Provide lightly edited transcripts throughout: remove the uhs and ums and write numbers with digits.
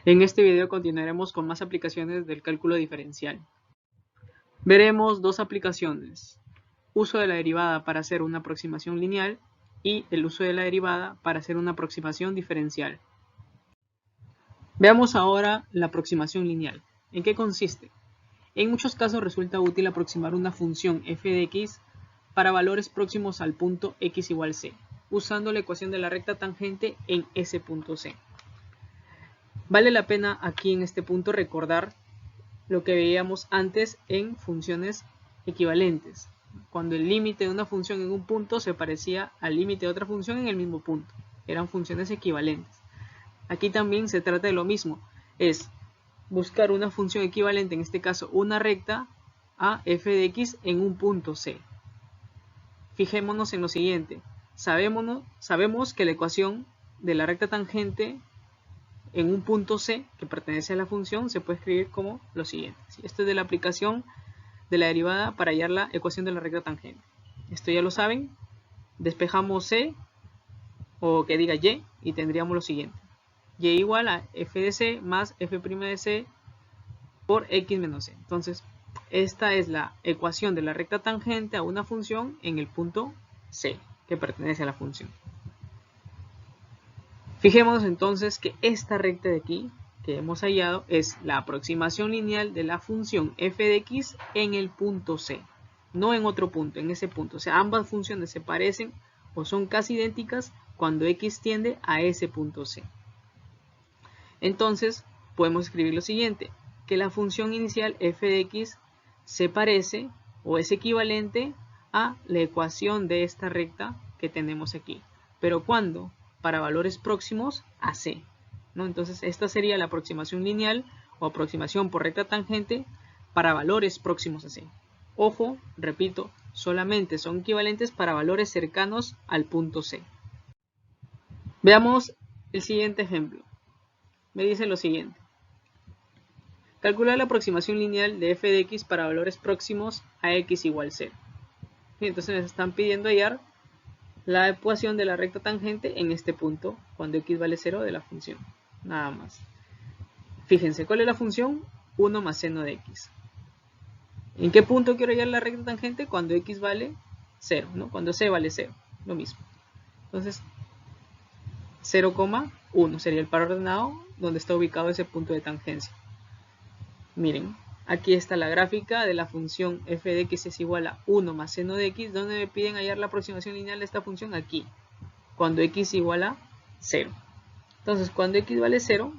En este video continuaremos con más aplicaciones del cálculo diferencial. Veremos dos aplicaciones: uso de la derivada para hacer una aproximación lineal y el uso de la derivada para hacer una aproximación diferencial. Veamos ahora la aproximación lineal. ¿En qué consiste? En muchos casos resulta útil aproximar una función f de x para valores próximos al punto x igual c, usando la ecuación de la recta tangente en ese punto c. Vale la pena aquí en este punto recordar lo que veíamos antes en funciones equivalentes, cuando el límite de una función en un punto se parecía al límite de otra función en el mismo punto. Eran funciones equivalentes. Aquí también se trata de lo mismo, es buscar una función equivalente, en este caso una recta, a f de x en un punto c. Fijémonos en lo siguiente: sabemos que la ecuación de la recta tangente en un punto c que pertenece a la función se puede escribir como lo siguiente. Esto es de la aplicación de la derivada para hallar la ecuación de la recta tangente. Esto ya lo saben. Despejamos c, o que diga y tendríamos lo siguiente: y igual a f de c más f' de c por x menos c. Entonces, esta es la ecuación de la recta tangente a una función en el punto c que pertenece a la función. Fijémonos entonces que esta recta de aquí que hemos hallado es la aproximación lineal de la función f de x en el punto c, no en otro punto, en ese punto. O sea, ambas funciones se parecen o son casi idénticas cuando x tiende a ese punto c. Entonces, podemos escribir lo siguiente: que la función inicial f de x se parece o es equivalente a la ecuación de esta recta que tenemos aquí. ¿Pero cuándo? Para valores próximos a c, ¿no? Entonces, esta sería la aproximación lineal o aproximación por recta tangente para valores próximos a c. Ojo, repito, solamente son equivalentes para valores cercanos al punto c. Veamos el siguiente ejemplo. Me dice lo siguiente: calcular la aproximación lineal de f de x para valores próximos a x igual 0. Entonces nos están pidiendo hallar la ecuación de la recta tangente en este punto, cuando x vale 0 de la función. Nada más. Fíjense, ¿cuál es la función? 1 más seno de x. ¿En qué punto quiero hallar la recta tangente? Cuando x vale 0, ¿no? Cuando c vale 0, lo mismo. Entonces, 0,1 sería el par ordenado donde está ubicado ese punto de tangencia. Miren, aquí está la gráfica de la función f de x es igual a 1 más seno de x, donde me piden hallar la aproximación lineal de esta función aquí, cuando x igual a 0. Entonces, cuando x vale 0,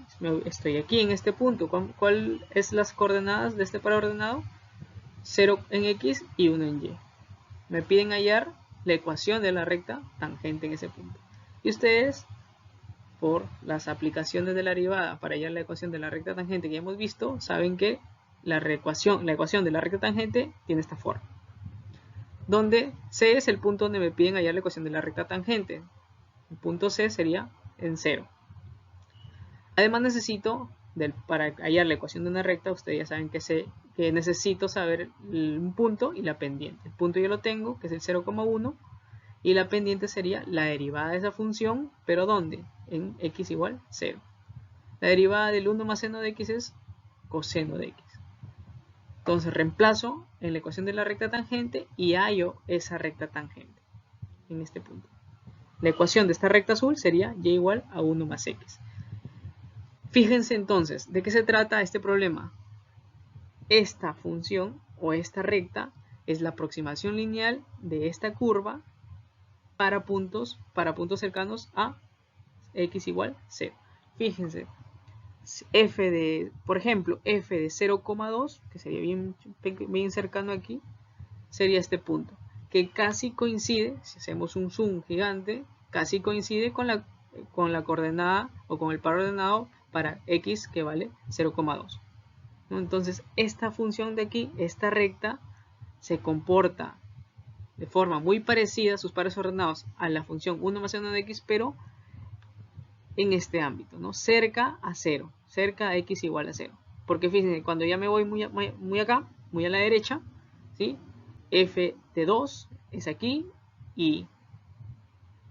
estoy aquí en este punto. ¿Cuál es las coordenadas de este par ordenado? 0 en x y 1 en y. Me piden hallar la ecuación de la recta tangente en ese punto. Y ustedes, por las aplicaciones de la derivada para hallar la ecuación de la recta tangente que ya hemos visto, saben que la ecuación de la recta tangente tiene esta forma, donde c es el punto donde me piden hallar la ecuación de la recta tangente. El punto c sería en 0. Además necesito, para hallar la ecuación de una recta, ustedes ya saben que necesito saber un punto y la pendiente. El punto yo lo tengo, que es el 0,1, y la pendiente sería la derivada de esa función, pero ¿dónde? En x igual 0. La derivada del 1 más seno de x es coseno de x. Entonces reemplazo en la ecuación de la recta tangente y hallo esa recta tangente en este punto. La ecuación de esta recta azul sería y igual a 1 más x. Fíjense entonces, ¿de qué se trata este problema? Esta función o esta recta es la aproximación lineal de esta curva para puntos cercanos a x igual 0. Fíjense, por ejemplo, f de 0,2, que sería bien cercano aquí, sería este punto, que casi coincide, si hacemos un zoom gigante, casi coincide con la coordenada o con el par ordenado para x que vale 0,2. ¿No? Entonces, esta función de aquí, esta recta, se comporta de forma muy parecida a sus pares ordenados a la función 1 más seno de x, pero en este ámbito, ¿no? Cerca a 0, cerca a x igual a 0. Porque fíjense, cuando ya me voy muy acá, muy a la derecha, ¿sí? F de 2 es aquí y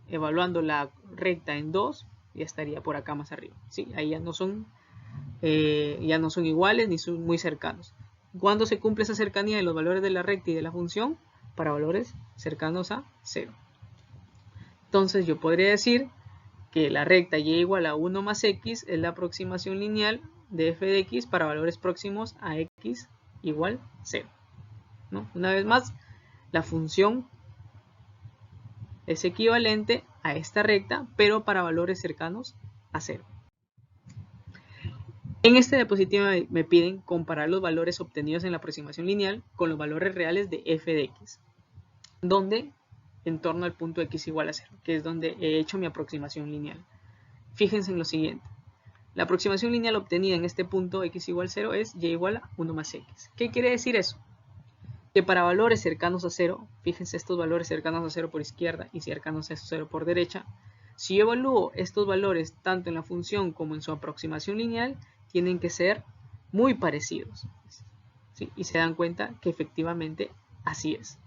evaluando la recta en 2 ya estaría por acá más arriba, ¿sí? Ahí ya no son ya no son iguales ni son muy cercanos. ¿Cuándo se cumple esa cercanía de los valores de la recta y de la función? Para valores cercanos a 0. Entonces yo podría decir que la recta y igual a 1 más x es la aproximación lineal de f de x para valores próximos a x igual 0. ¿No? Una vez más, la función es equivalente a esta recta, pero para valores cercanos a 0. En esta diapositiva me piden comparar los valores obtenidos en la aproximación lineal con los valores reales de f de x, donde en torno al punto x igual a 0, que es donde he hecho mi aproximación lineal. Fíjense en lo siguiente. La aproximación lineal obtenida en este punto x igual a 0 es y igual a 1 más x. ¿Qué quiere decir eso? Que para valores cercanos a 0, fíjense estos valores cercanos a 0 por izquierda y cercanos a 0 por derecha, si yo evalúo estos valores tanto en la función como en su aproximación lineal, tienen que ser muy parecidos. ¿Sí? Y se dan cuenta que efectivamente así es.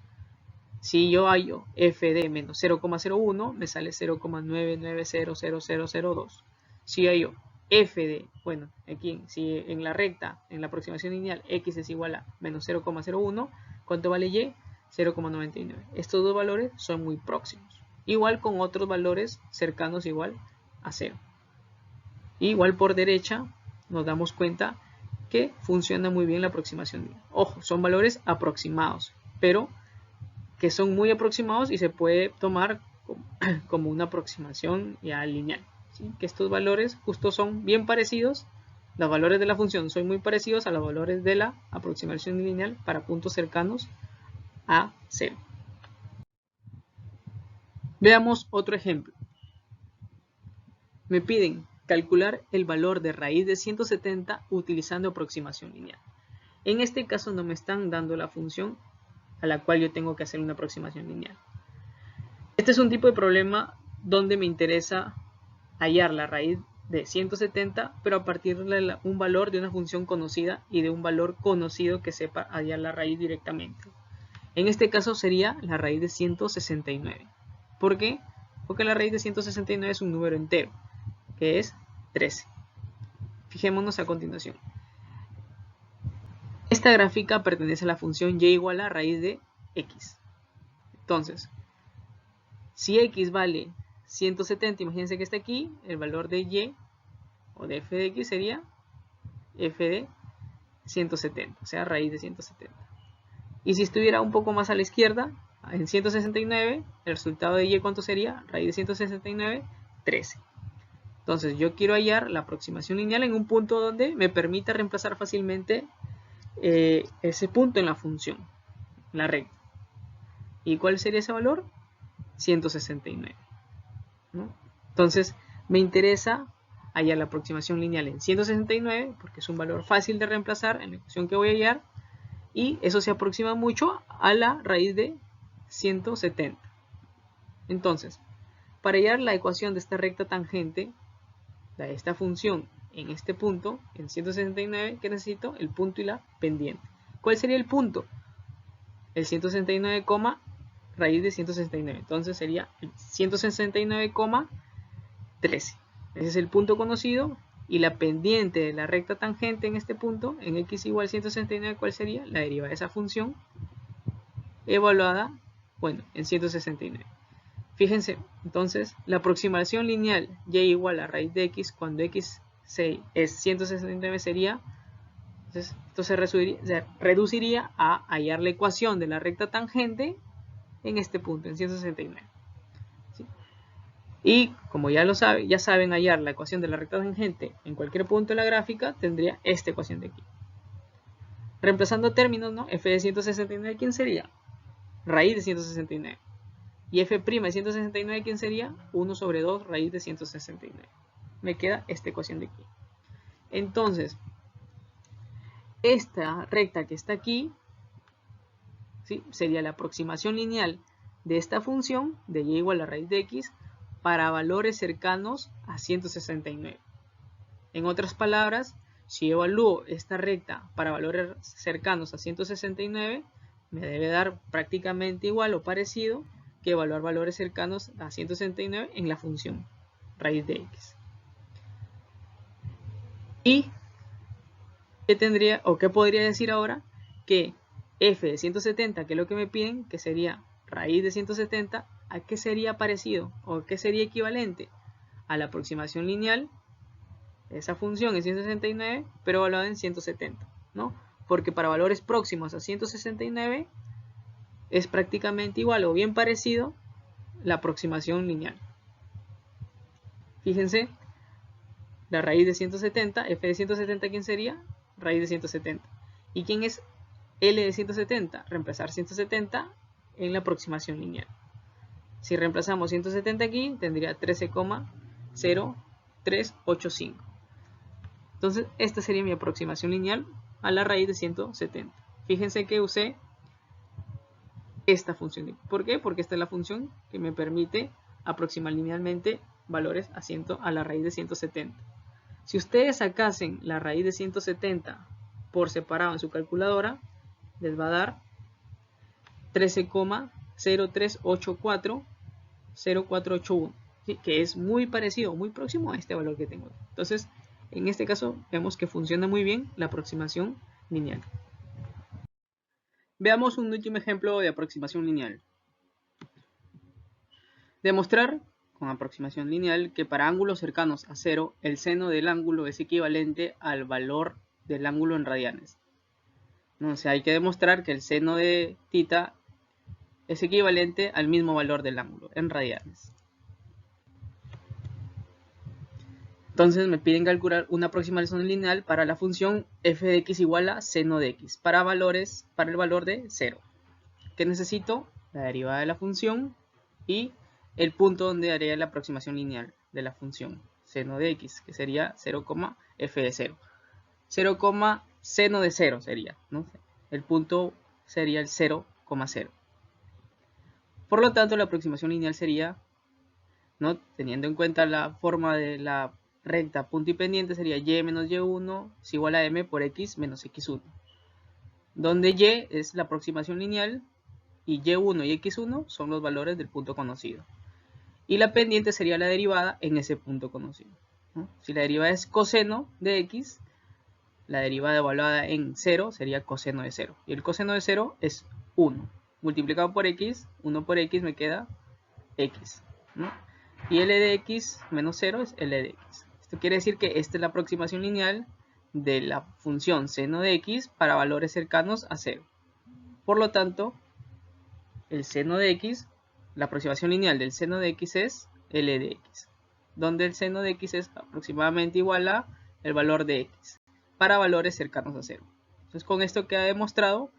Si yo hallo f de menos 0,01, me sale 0,9900002. Si hallo f de, bueno, aquí, si en la recta, en la aproximación lineal, x es igual a menos 0,01, ¿cuánto vale y? 0,99. Estos dos valores son muy próximos. Igual con otros valores cercanos igual a 0. Igual por derecha nos damos cuenta que funciona muy bien la aproximación lineal. Ojo, son valores aproximados, pero que son muy aproximados y se puede tomar como una aproximación ya lineal. ¿Sí? Que estos valores justo son bien parecidos, los valores de la función son muy parecidos a los valores de la aproximación lineal para puntos cercanos a 0. Veamos otro ejemplo. Me piden calcular el valor de raíz de 170 utilizando aproximación lineal. En este caso no me están dando la función a la cual yo tengo que hacer una aproximación lineal. Este es un tipo de problema donde me interesa hallar la raíz de 170, pero a partir de un valor de una función conocida y de un valor conocido que sepa hallar la raíz directamente. En este caso sería la raíz de 169. ¿Por qué? Porque la raíz de 169 es un número entero, que es 13. Fijémonos a continuación. Esta gráfica pertenece a la función y igual a raíz de x. Entonces, si x vale 170, imagínense que está aquí, el valor de y o de f de x sería f de 170, o sea, raíz de 170. Y si estuviera un poco más a la izquierda, en 169, el resultado de y, ¿cuánto sería? Raíz de 169, 13. Entonces, yo quiero hallar la aproximación lineal en un punto donde me permita reemplazar fácilmente ese punto en la función, en la recta. ¿Y cuál sería ese valor? 169. ¿No? Entonces, me interesa hallar la aproximación lineal en 169 porque es un valor fácil de reemplazar en la ecuación que voy a hallar y eso se aproxima mucho a la raíz de 170. Entonces, para hallar la ecuación de esta recta tangente de esta función en este punto, en 169, ¿qué necesito? El punto y la pendiente. ¿Cuál sería el punto? El 169, raíz de 169. Entonces sería el 169,13. Ese es el punto conocido. Y la pendiente de la recta tangente en este punto, en x igual a 169, ¿cuál sería? La derivada de esa función evaluada, bueno, en 169. Fíjense, entonces, la aproximación lineal y igual a raíz de x cuando x es 169 sería, entonces, esto se reduciría a hallar la ecuación de la recta tangente en este punto, en 169. ¿Sí? Y como ya saben hallar la ecuación de la recta tangente en cualquier punto de la gráfica, tendría esta ecuación de aquí. Reemplazando términos, ¿no? F de 169, ¿quién sería? Raíz de 169. Y f' de 169, ¿quién sería? 1 sobre 2 raíz de 169. Me queda esta ecuación de aquí. Entonces, esta recta que está aquí, ¿sí? Sería la aproximación lineal de esta función de y igual a raíz de x para valores cercanos a 169. En otras palabras, si evalúo esta recta para valores cercanos a 169, me debe dar prácticamente igual o parecido que evaluar valores cercanos a 169 en la función raíz de x. Y ¿qué tendría o qué podría decir ahora? Que f de 170, que es lo que me piden, que sería raíz de 170, ¿a qué sería parecido o qué sería equivalente? A la aproximación lineal. Esa función es 169, pero evaluada en 170, ¿no? Porque para valores próximos a 169 es prácticamente igual o bien parecido la aproximación lineal. Fíjense, la raíz de 170, f de 170, ¿quién sería? Raíz de 170. ¿Y quién es L de 170? Reemplazar 170 en la aproximación lineal. Si reemplazamos 170 aquí, tendría 13,0385. Entonces, esta sería mi aproximación lineal a la raíz de 170. Fíjense que usé esta función. ¿Por qué? Porque esta es la función que me permite aproximar linealmente valores a la raíz de 170. Si ustedes sacasen la raíz de 170 por separado en su calculadora, les va a dar 13,03840481, ¿sí? Que es muy parecido, muy próximo a este valor que tengo. Entonces, en este caso, vemos que funciona muy bien la aproximación lineal. Veamos un último ejemplo de aproximación lineal. Demostrar con aproximación lineal que para ángulos cercanos a 0, el seno del ángulo es equivalente al valor del ángulo en radianes. O sea, hay que demostrar que el seno de θ es equivalente al mismo valor del ángulo en radianes. Entonces me piden calcular una aproximación lineal para la función f de x igual a seno de x para el valor de 0. ¿Qué necesito? La derivada de la función y el punto donde haría la aproximación lineal de la función seno de x, que sería 0, f de 0. 0, seno de 0 sería, ¿no? El punto sería el 0,0. Por lo tanto, la aproximación lineal sería, ¿no? Teniendo en cuenta la forma de la recta punto y pendiente, sería y menos y1 es igual a m por x menos x1. Donde y es la aproximación lineal y y1 y x1 son los valores del punto conocido. Y la pendiente sería la derivada en ese punto conocido, ¿no? Si la derivada es coseno de x, la derivada evaluada en 0 sería coseno de 0. Y el coseno de 0 es 1. Multiplicado por x, 1 por x me queda x, ¿no? Y L de x menos 0 es L de x. Esto quiere decir que esta es la aproximación lineal de la función seno de x para valores cercanos a 0. Por lo tanto, el seno de x, la aproximación lineal del seno de x es L de x, donde el seno de x es aproximadamente igual a el valor de x para valores cercanos a 0. Entonces, con esto queda demostrado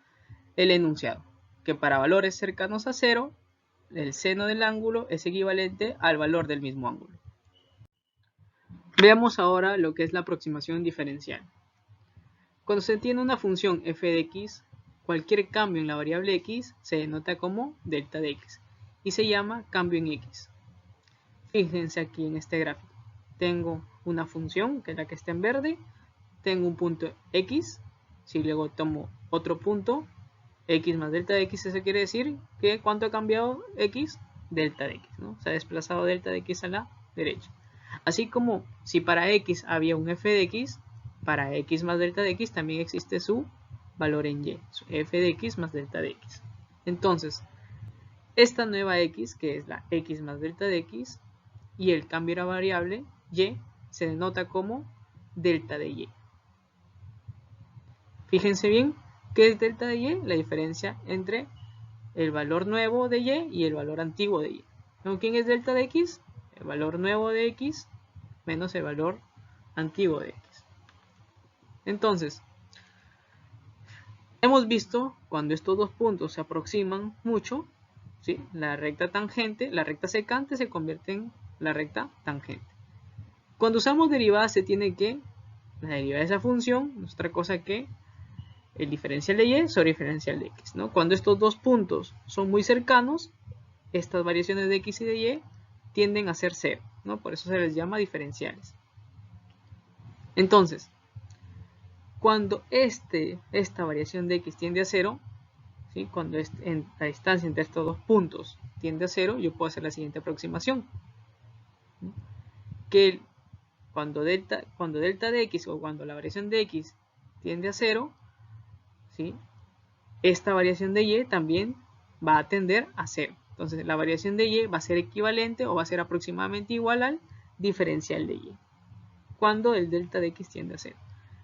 el enunciado, que para valores cercanos a 0, el seno del ángulo es equivalente al valor del mismo ángulo. Veamos ahora lo que es la aproximación diferencial. Cuando se tiene una función f de x, cualquier cambio en la variable x se denota como delta de x y se llama cambio en x. Fíjense aquí en este gráfico. Tengo una función, que es la que está en verde, tengo un punto x, si luego tomo otro punto, x más delta de x, eso quiere decir que ¿cuánto ha cambiado x? Delta de x, ¿no? Se ha desplazado delta de x a la derecha. Así como si para x había un f de x, para x más delta de x también existe su valor en y, su f de x más delta de x. Entonces, esta nueva x, que es la x más delta de x, y el cambio de la variable y, se denota como delta de y. Fíjense bien, ¿qué es delta de y? La diferencia entre el valor nuevo de y y el valor antiguo de y. ¿Quién es delta de x? El valor nuevo de x menos el valor antiguo de x. Entonces, hemos visto cuando estos dos puntos se aproximan mucho, ¿sí? La recta tangente, la recta secante se convierte en la recta tangente. Cuando usamos derivadas se tiene que la derivada de esa función no es otra cosa que el diferencial de y sobre el diferencial de x, ¿no? Cuando estos dos puntos son muy cercanos, estas variaciones de x y de y tienden a ser 0, ¿no? Por eso se les llama diferenciales. Entonces, cuando esta variación de x tiende a 0, ¿sí? Cuando la distancia entre estos dos puntos tiende a 0, yo puedo hacer la siguiente aproximación. Que cuando delta de x o cuando la variación de x tiende a 0, ¿sí? Esta variación de y también va a tender a 0. Entonces la variación de y va a ser equivalente o va a ser aproximadamente igual al diferencial de y, cuando el delta de x tiende a 0.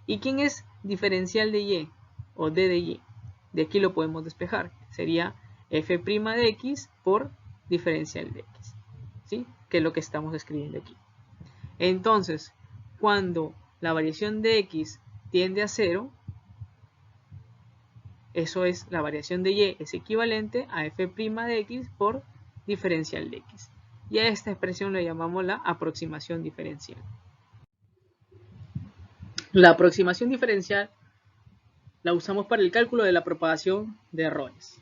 ¿Y quién es diferencial de y o d de y? De aquí lo podemos despejar. Sería f' de x por diferencial de x, ¿sí? Que es lo que estamos escribiendo aquí. Entonces, cuando la variación de x tiende a 0, eso es, la variación de y es equivalente a f' de x por diferencial de x. Y a esta expresión le llamamos la aproximación diferencial. La aproximación diferencial la usamos para el cálculo de la propagación de errores.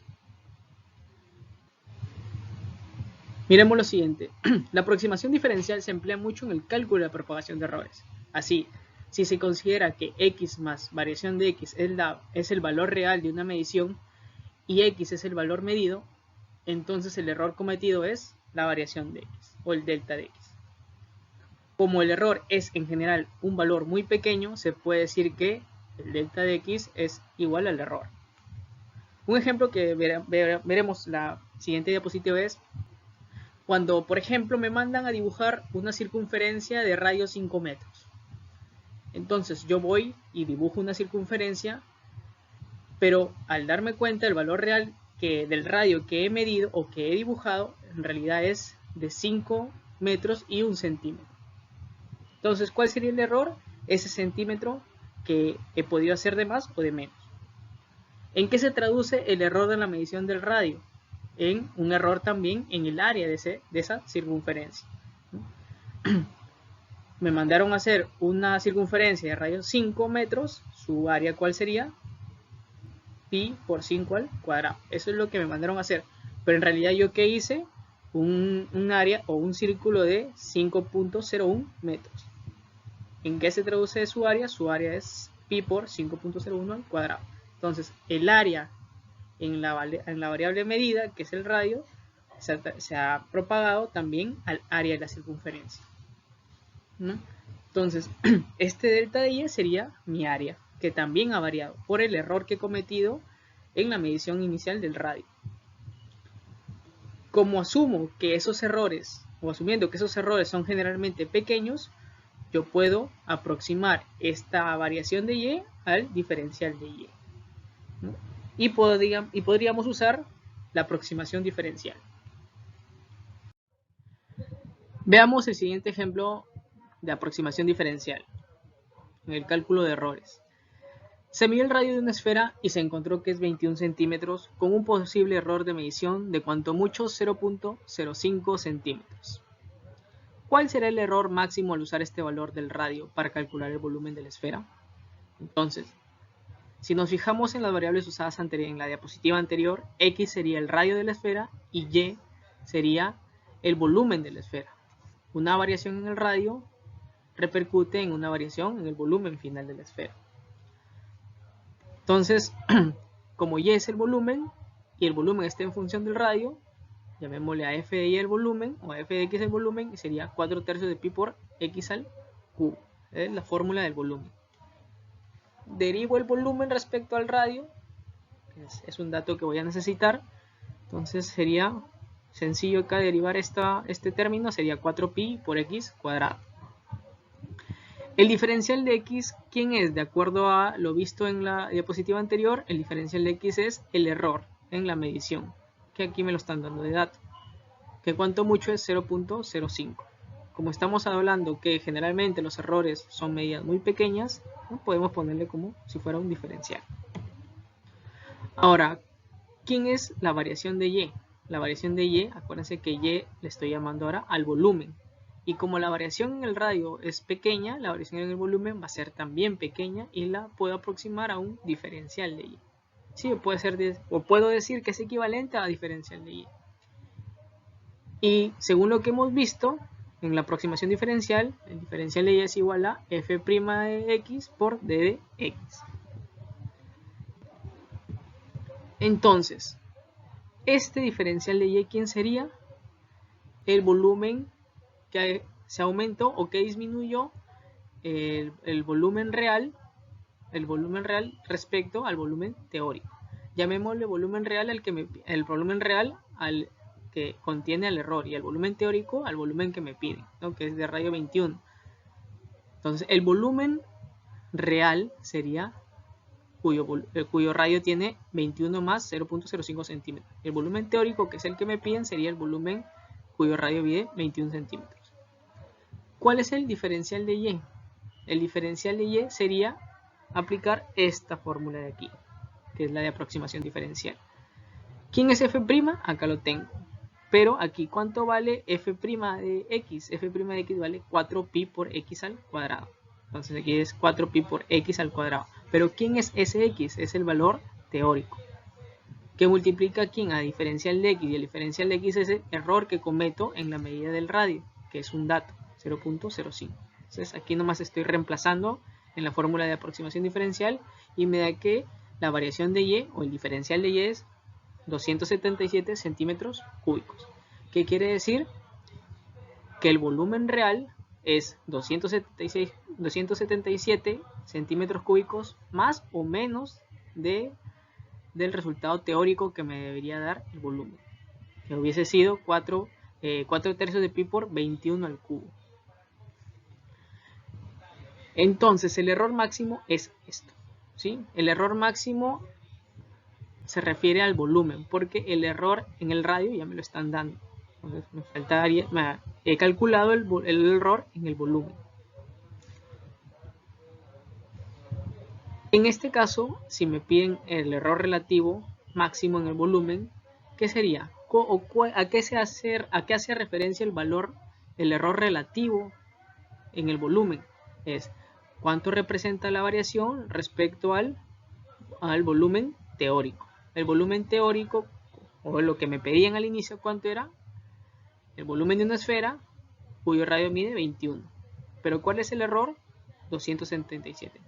Miremos lo siguiente. La aproximación diferencial se emplea mucho en el cálculo de la propagación de errores. Así, si se considera que x más variación de x es el valor real de una medición y x es el valor medido, entonces el error cometido es la variación de x o el delta de x. Como el error es en general un valor muy pequeño, se puede decir que el delta de x es igual al error. Un ejemplo que veremos la siguiente diapositiva es cuando, por ejemplo, me mandan a dibujar una circunferencia de radio 5 metros. Entonces yo voy y dibujo una circunferencia, pero al darme cuenta el valor real del radio que he medido o que he dibujado, en realidad es de 5 metros y 1 centímetro. Entonces, ¿cuál sería el error? Ese centímetro que he podido hacer de más o de menos. ¿En qué se traduce el error de la medición del radio? En un error también en el área de esa circunferencia. Me mandaron a hacer una circunferencia de radio 5 metros, su área ¿cuál sería? Pi por 5 al cuadrado. Eso es lo que me mandaron a hacer. Pero en realidad yo ¿qué hice? Un área o un círculo de 5.01 metros. ¿En qué se traduce su área? Su área es pi por 5.01 al cuadrado. Entonces el área en la variable medida, que es el radio, se ha propagado también al área de la circunferencia, ¿no? Entonces, este delta de y sería mi área, que también ha variado por el error que he cometido en la medición inicial del radio. Como asumo que esos errores, o asumiendo que esos errores son generalmente pequeños, yo puedo aproximar esta variación de y al diferencial de y, ¿no? Y podríamos usar la aproximación diferencial. Veamos el siguiente ejemplo de aproximación diferencial en el cálculo de errores. Se midió el radio de una esfera y se encontró que es 21 centímetros con un posible error de medición de cuanto mucho 0.05 centímetros. ¿Cuál será el error máximo al usar este valor del radio para calcular el volumen de la esfera? Entonces, si nos fijamos en las variables usadas en la diapositiva anterior, x sería el radio de la esfera y y sería el volumen de la esfera. Una variación en el radio repercute en una variación en el volumen final de la esfera. Entonces, como y es el volumen y el volumen está en función del radio, llamémosle a f de y el volumen o a f de x el volumen y sería 4/3 de pi por x al cubo. Es la fórmula del volumen. Derivo el volumen respecto al radio, es un dato que voy a necesitar, entonces sería sencillo acá derivar este término, sería 4pi por x cuadrado. El diferencial de x, ¿quién es? De acuerdo a lo visto en la diapositiva anterior, el diferencial de x es el error en la medición, que aquí me lo están dando de dato, que cuanto mucho es 0.05. Como estamos hablando que generalmente los errores son medidas muy pequeñas, ¿no? Podemos ponerle como si fuera un diferencial. Ahora, ¿quién es la variación de y? La variación de y, acuérdense que y le estoy llamando ahora al volumen. Y como la variación en el radio es pequeña, la variación en el volumen va a ser también pequeña y la puedo aproximar a un diferencial de y. Sí, puedo decir que es equivalente a diferencial de y. Y según lo que hemos visto, en la aproximación diferencial, el diferencial de y es igual a f' de x por d de x. Entonces, este diferencial de y, ¿quién sería? El volumen que se aumentó o que disminuyó el volumen real respecto al volumen teórico. Llamémosle volumen real el volumen real al que contiene el error y el volumen teórico al volumen que me piden, ¿no? Que es de radio 21. Entonces el volumen real sería cuyo radio tiene 21 más 0.05 centímetros. El volumen teórico, que es el que me piden, sería el volumen cuyo radio mide 21 centímetros. ¿Cuál es el diferencial de Y? El diferencial de Y sería aplicar esta fórmula de aquí, que es la de aproximación diferencial. ¿Quién es f'? Acá lo tengo. Pero aquí, ¿cuánto vale f' de x? F' de x vale 4pi por x al cuadrado. Entonces aquí es 4pi por x al cuadrado. Pero ¿quién es ese x? Es el valor teórico. ¿Qué multiplica quién? A diferencial de x. Y el diferencial de x es el error que cometo en la medida del radio, que es un dato, 0.05. Entonces aquí nomás estoy reemplazando en la fórmula de aproximación diferencial y me da que la variación de y o el diferencial de y es 277 centímetros cúbicos. ¿Qué quiere decir? Que el volumen real es 277 centímetros cúbicos más o menos del resultado teórico que me debería dar el volumen, que hubiese sido 4 tercios de pi por 21 al cubo. Entonces el error máximo es esto, ¿sí? El error máximo se refiere al volumen, porque el error en el radio ya me lo están dando. Entonces he calculado el error en el volumen. En este caso, si me piden el error relativo máximo en el volumen, ¿qué sería? ¿A qué hace referencia el error relativo en el volumen? Es cuánto representa la variación respecto al volumen teórico. El volumen teórico, o lo que me pedían al inicio, ¿cuánto era? El volumen de una esfera cuyo radio mide 21. Pero ¿cuál es el error? 277.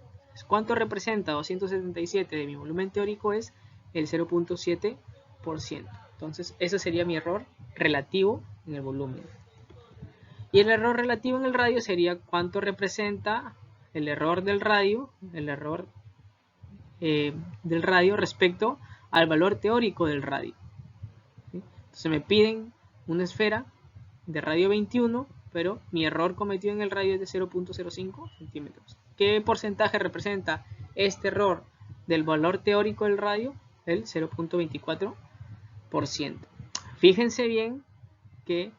¿Cuánto representa 277 de mi volumen teórico? Es el 0.7%. Entonces ese sería mi error relativo en el volumen. Y el error relativo en el radio sería cuánto representa el error del radio, del radio respecto al valor teórico del radio. ¿Sí? Entonces me piden una esfera de radio 21, pero mi error cometido en el radio es de 0.05 centímetros. ¿Qué porcentaje representa este error del valor teórico del radio? El 0.24%. Fíjense bien que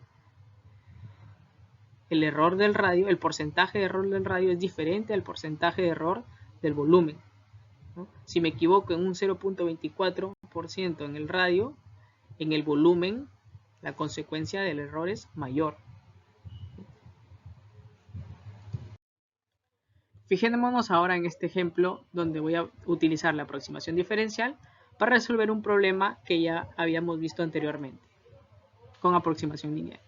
el error del radio, el porcentaje de error del radio es diferente al porcentaje de error del volumen, ¿no? Si me equivoco en un 0.24% en el radio, en el volumen la consecuencia del error es mayor. Fijémonos ahora en este ejemplo donde voy a utilizar la aproximación diferencial para resolver un problema que ya habíamos visto anteriormente con aproximación lineal.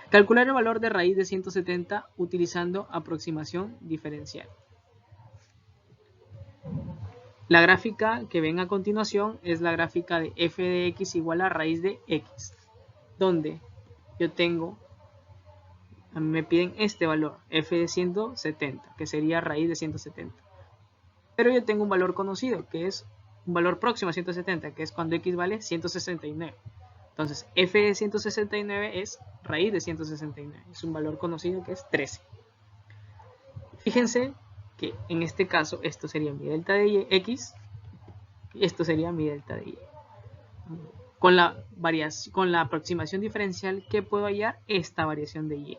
Calcular el valor de raíz de 170 utilizando aproximación diferencial. La gráfica que ven a continuación es la gráfica de f de x igual a raíz de x, donde yo tengo, a mí me piden este valor, f de 170, que sería raíz de 170. Pero yo tengo un valor conocido, que es un valor próximo a 170, que es cuando x vale 169. Entonces, f de 169 es raíz de 169. Es un valor conocido que es 13. Fíjense que en este caso esto sería mi delta de y, x, y esto sería mi delta de y. Con la aproximación diferencial, ¿qué puedo hallar? Esta variación de y.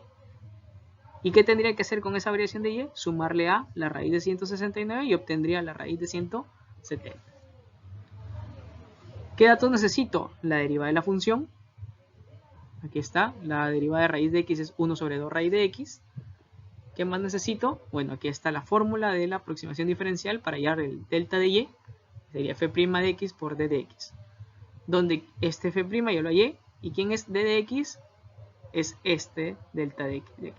¿Y qué tendría que hacer con esa variación de y? Sumarle a la raíz de 169 y obtendría la raíz de 170. ¿Qué datos necesito? La derivada de la función. Aquí está, la derivada de raíz de x es 1 sobre 2 raíz de x. ¿Qué más necesito? Bueno, aquí está la fórmula de la aproximación diferencial para hallar el delta de y. Sería f' de x por d de x. Donde este f' yo lo hallé. ¿Y quién es d de x? Es este delta de x.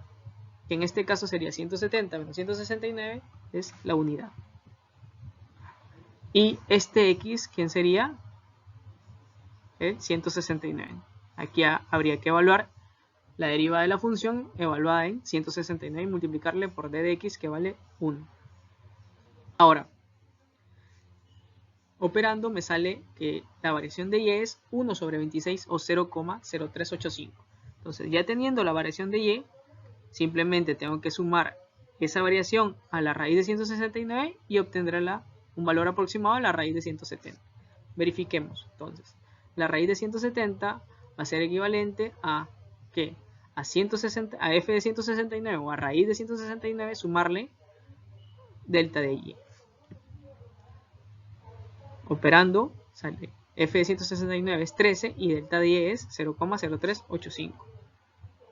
Que en este caso sería 170 menos 169, es la unidad. Y este x, ¿quién sería? El 169. Aquí habría que evaluar la derivada de la función evaluada en 169 y multiplicarle por d de x, que vale 1. Ahora, operando me sale que la variación de Y es 1 sobre 26 o 0,0385. Entonces, ya teniendo la variación de Y, simplemente tengo que sumar esa variación a la raíz de 169 y obtendré un valor aproximado a la raíz de 170. Verifiquemos. Entonces, la raíz de 170 va a ser equivalente a ¿qué? A f de 169 o a raíz de 169 sumarle delta de Y. Operando sale f de 169 es 13 y delta de Y es 0,0385,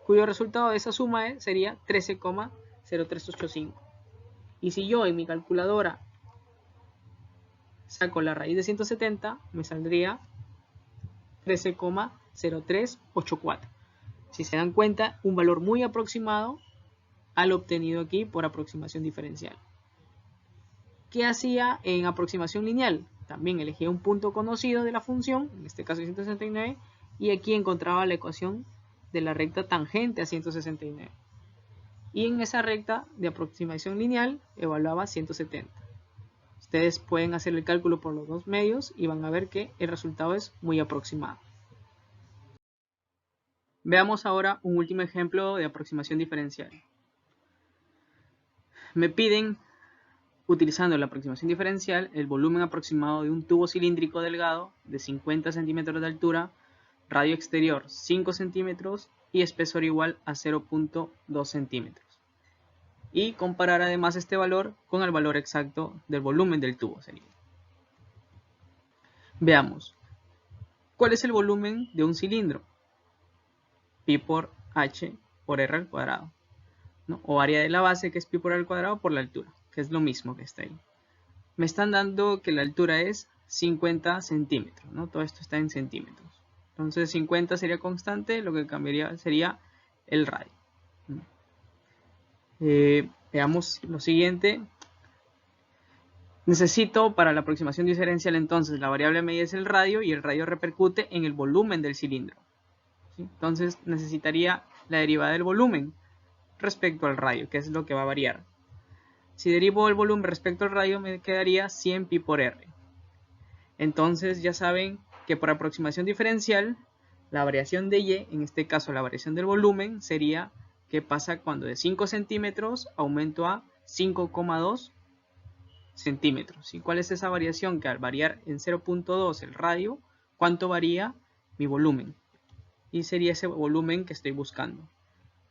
cuyo resultado de esa suma sería 13,0385. Y si yo en mi calculadora saco la raíz de 170, me saldría 13,0384. Si se dan cuenta, un valor muy aproximado al obtenido aquí por aproximación diferencial. ¿Qué hacía en aproximación lineal? También elegía un punto conocido de la función, en este caso 169, y aquí encontraba la ecuación de la recta tangente a 169. Y en esa recta de aproximación lineal evaluaba 170. Ustedes pueden hacer el cálculo por los dos medios y van a ver que el resultado es muy aproximado. Veamos ahora un último ejemplo de aproximación diferencial. Me piden, utilizando la aproximación diferencial, el volumen aproximado de un tubo cilíndrico delgado de 50 centímetros de altura, radio exterior 5 centímetros y espesor igual a 0.2 centímetros. Y comparar además este valor con el valor exacto del volumen del tubo. Veamos, ¿cuál es el volumen de un cilindro? Pi por h por r al cuadrado, ¿no? O área de la base, que es pi por r al cuadrado, por la altura, que es lo mismo que está ahí. Me están dando que la altura es 50 centímetros, ¿no? Todo esto está en centímetros. Entonces 50 sería constante, lo que cambiaría sería el radio. Veamos lo siguiente. Necesito para la aproximación diferencial entonces la variable medida es el radio y el radio repercute en el volumen del cilindro. ¿Sí? Entonces necesitaría la derivada del volumen respecto al radio, que es lo que va a variar. Si derivo el volumen respecto al radio me quedaría 100 pi por r. Entonces ya saben que por aproximación diferencial la variación de Y, en este caso la variación del volumen, sería que pasa cuando de 5 centímetros aumento a 5,2 centímetros. ¿Y cuál es esa variación? Que al variar en 0.2 el radio, ¿cuánto varía mi volumen? Y sería ese volumen que estoy buscando.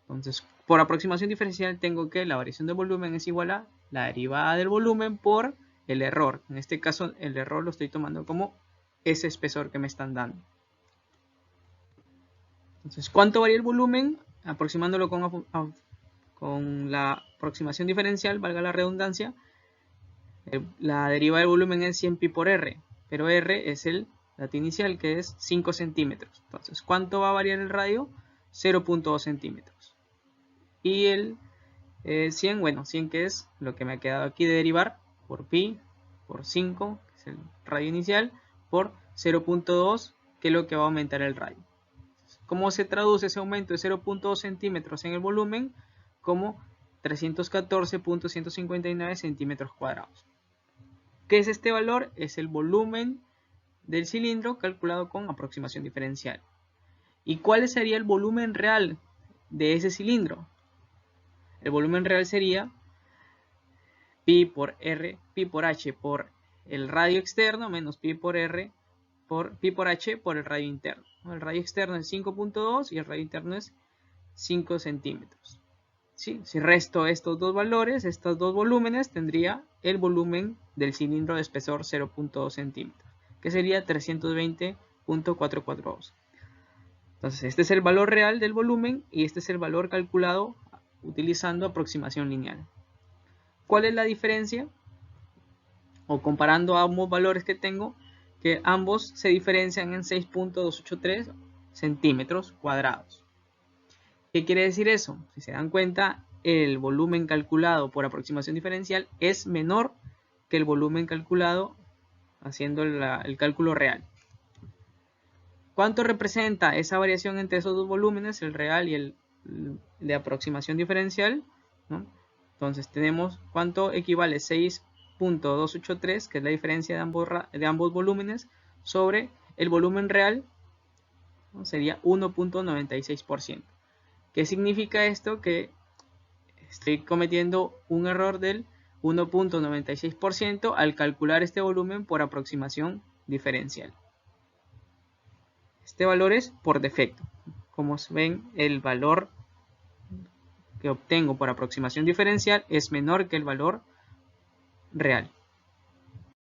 Entonces, por aproximación diferencial tengo que la variación de volumen es igual a la derivada del volumen por el error. En este caso el error lo estoy tomando como ese espesor que me están dando. Entonces, ¿cuánto varía el volumen? Aproximándolo con la aproximación diferencial, valga la redundancia, la derivada del volumen es 100 pi por r, pero r es el dato inicial, que es 5 centímetros. Entonces, ¿cuánto va a variar el radio? 0.2 centímetros. Y el 100, bueno, 100 que es lo que me ha quedado aquí de derivar, por pi, por 5, que es el radio inicial, por 0.2, que es lo que va a aumentar el radio. ¿Cómo se traduce ese aumento de 0.2 centímetros en el volumen? Como 314.159 centímetros cuadrados. ¿Qué es este valor? Es el volumen del cilindro calculado con aproximación diferencial. ¿Y cuál sería el volumen real de ese cilindro? El volumen real sería pi por r, pi por h por el radio externo menos pi por r por pi por h por el radio interno. El radio externo es 5.2 y el radio interno es 5 centímetros. ¿Sí? Si resto estos dos valores, estos dos volúmenes, tendría el volumen del cilindro de espesor 0.2 centímetros, que sería 320.442. Entonces, este es el valor real del volumen y este es el valor calculado utilizando aproximación lineal. ¿Cuál es la diferencia? O comparando ambos valores que tengo, que ambos se diferencian en 6.283 centímetros cuadrados. ¿Qué quiere decir eso? Si se dan cuenta, el volumen calculado por aproximación diferencial es menor que el volumen calculado haciendo el cálculo real. ¿Cuánto representa esa variación entre esos dos volúmenes, el real y el de aproximación diferencial? ¿No? Entonces tenemos cuánto equivale 6 0.283, que es la diferencia de ambos volúmenes, sobre el volumen real, ¿no? Sería 1.96%. ¿Qué significa esto? Que estoy cometiendo un error del 1.96% al calcular este volumen por aproximación diferencial. Este valor es por defecto. Como ven, el valor que obtengo por aproximación diferencial es menor que el valor real.